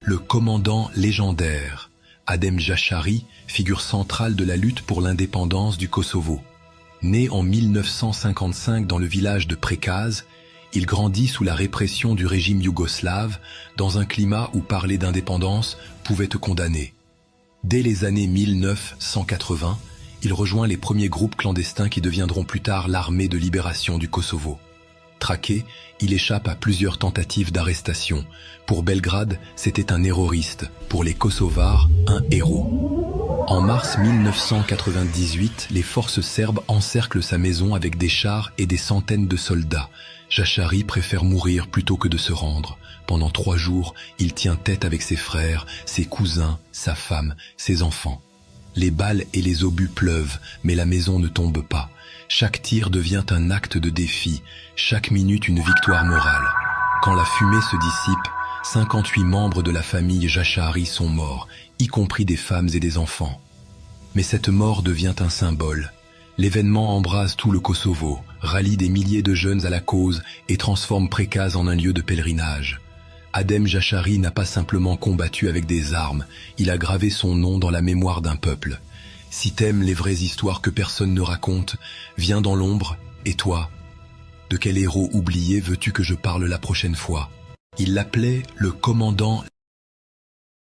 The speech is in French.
Le commandant légendaire, Adem Jashari, figure centrale de la lutte pour l'indépendance du Kosovo. Né en 1955 dans le village de Prekaz, il grandit sous la répression du régime yougoslave, dans un climat où parler d'indépendance pouvait te condamner. Dès les années 1980, il rejoint les premiers groupes clandestins qui deviendront plus tard l'armée de libération du Kosovo. Traqué, il échappe à plusieurs tentatives d'arrestation. Pour Belgrade, c'était un terroriste. Pour les Kosovars, un héros. En mars 1998, les forces serbes encerclent sa maison avec des chars et des centaines de soldats. Jashari préfère mourir plutôt que de se rendre. Pendant 3 jours, il tient tête avec ses frères, ses cousins, sa femme, ses enfants. Les balles et les obus pleuvent, mais la maison ne tombe pas. Chaque tir devient un acte de défi, chaque minute une victoire morale. Quand la fumée se dissipe, 58 membres de la famille Jashari sont morts, y compris des femmes et des enfants. Mais cette mort devient un symbole. L'événement embrase tout le Kosovo, rallie des milliers de jeunes à la cause et transforme Prekaz en un lieu de pèlerinage. Adem Jashari n'a pas simplement combattu avec des armes, il a gravé son nom dans la mémoire d'un peuple. Si t'aimes les vraies histoires que personne ne raconte, viens dans l'ombre, et toi? De quel héros oublié veux-tu que je parle la prochaine fois? Il l'appelait le commandant